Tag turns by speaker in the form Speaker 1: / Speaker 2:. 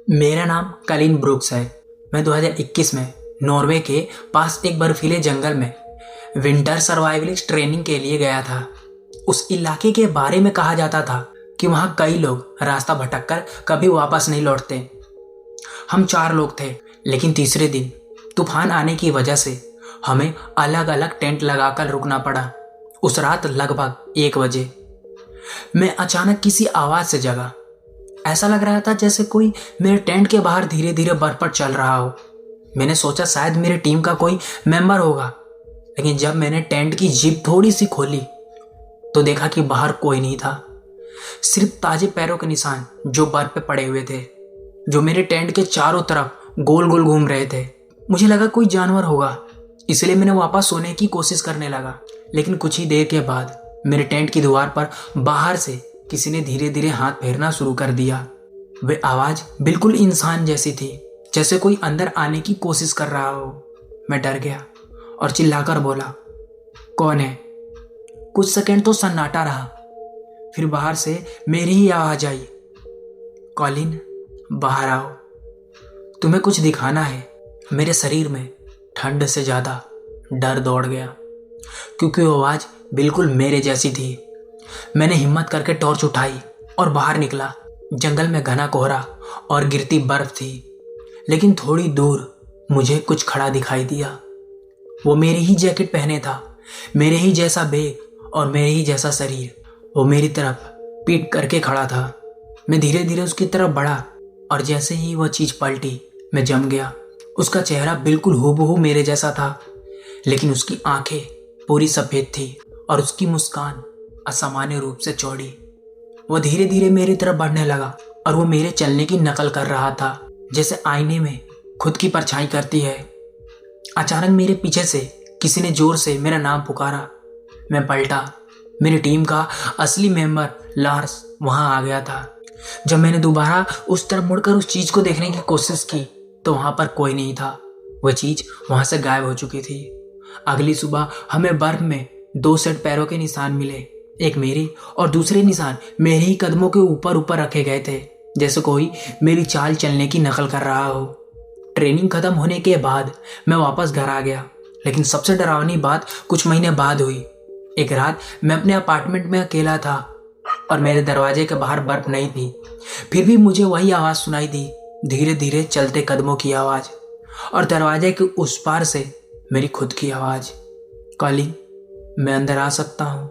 Speaker 1: मेरा नाम कलिन ब्रुक्स है। मैं 2021 में नॉर्वे के पास एक बर्फीले जंगल में विंटर सर्वाइवलिस्ट ट्रेनिंग के लिए गया था। उस इलाके के बारे में कहा जाता था कि वहाँ कई लोग रास्ता भटककर कभी वापस नहीं लौटते। हम 4 लोग थे, लेकिन तीसरे दिन तूफान आने की वजह से हमें अलग अलग टेंट लगाकर रुकना पड़ा। उस रात लगभग 1 बजे मैं अचानक किसी आवाज़ से जगा। ऐसा लग रहा था जैसे कोई मेरे टेंट के बाहर धीरे धीरे बर्फ पर चल रहा हो। मैंने सोचा शायद मेरी टीम का कोई मेंबर होगा, लेकिन जब मैंने टेंट की जिप थोड़ी सी खोली तो देखा कि बाहर कोई नहीं था, सिर्फ ताजे पैरों के निशान जो बर्फ पे पड़े हुए थे, जो मेरे टेंट के चारों तरफ गोल गोल घूम रहे थे। मुझे लगा कोई जानवर होगा, इसलिए मैंने वापस सोने की कोशिश करने लगा। लेकिन कुछ ही देर के बाद मेरे टेंट की दीवार पर बाहर से किसी ने धीरे धीरे हाथ फेरना शुरू कर दिया। वे आवाज बिल्कुल इंसान जैसी थी, जैसे कोई अंदर आने की कोशिश कर रहा हो। मैं डर गया और चिल्लाकर बोला, कौन है? कुछ सेकंड तो सन्नाटा रहा, फिर बाहर से मेरी ही आवाज आई, कॉलिन बाहर आओ, तुम्हें कुछ दिखाना है। मेरे शरीर में ठंड से ज्यादा डर दौड़ गया, क्योंकि वो आवाज बिल्कुल मेरे जैसी थी। मैंने हिम्मत करके टॉर्च उठाई और बाहर निकला। जंगल में घना कोहरा और गिरती बर्फ थी, लेकिन थोड़ी दूर मुझे कुछ खड़ा दिखाई दिया। वो मेरी ही जैकेट पहने था, मेरे ही जैसा बैग और मेरे ही जैसा शरीर। वो मेरी तरफ पीठ करके खड़ा था। मैं धीरे धीरे उसकी तरफ बढ़ा और जैसे ही वह चीज पलटी मैं जम गया। उसका चेहरा बिल्कुल हूबहू मेरे जैसा था, लेकिन उसकी आंखें पूरी सफेद थी और उसकी मुस्कान असामान्य रूप से चौड़ी। वो धीरे धीरे मेरी तरफ बढ़ने लगा और वो मेरे चलने की नकल कर रहा था, जैसे आईने में खुद की परछाई करती है। अचानक मेरे पीछे से किसी ने जोर से मेरा नाम पुकारा। मैं पलटा। मेरी टीम का असली मेंबर लार्स वहां आ गया था। जब मैंने दोबारा उस तरफ मुड़कर उस चीज को देखने की कोशिश की तो वहां पर कोई नहीं था। वह चीज वहां से गायब हो चुकी थी। अगली सुबह हमें बर्फ में 2 सेट पैरों के निशान मिले। एक मेरे और दूसरे निशान मेरे ही कदमों के ऊपर ऊपर रखे गए थे, जैसे कोई मेरी चाल चलने की नकल कर रहा हो। ट्रेनिंग खत्म होने के बाद मैं वापस घर आ गया, लेकिन सबसे डरावनी बात कुछ महीने बाद हुई। एक रात मैं अपने अपार्टमेंट में अकेला था और मेरे दरवाजे के बाहर बर्फ नहीं थी, फिर भी मुझे वही आवाज सुनाई दी, धीरे धीरे चलते कदमों की आवाज, और दरवाजे के उस पार से मेरी खुद की आवाज, कॉलिंग, मैं अंदर आ सकता हूँ?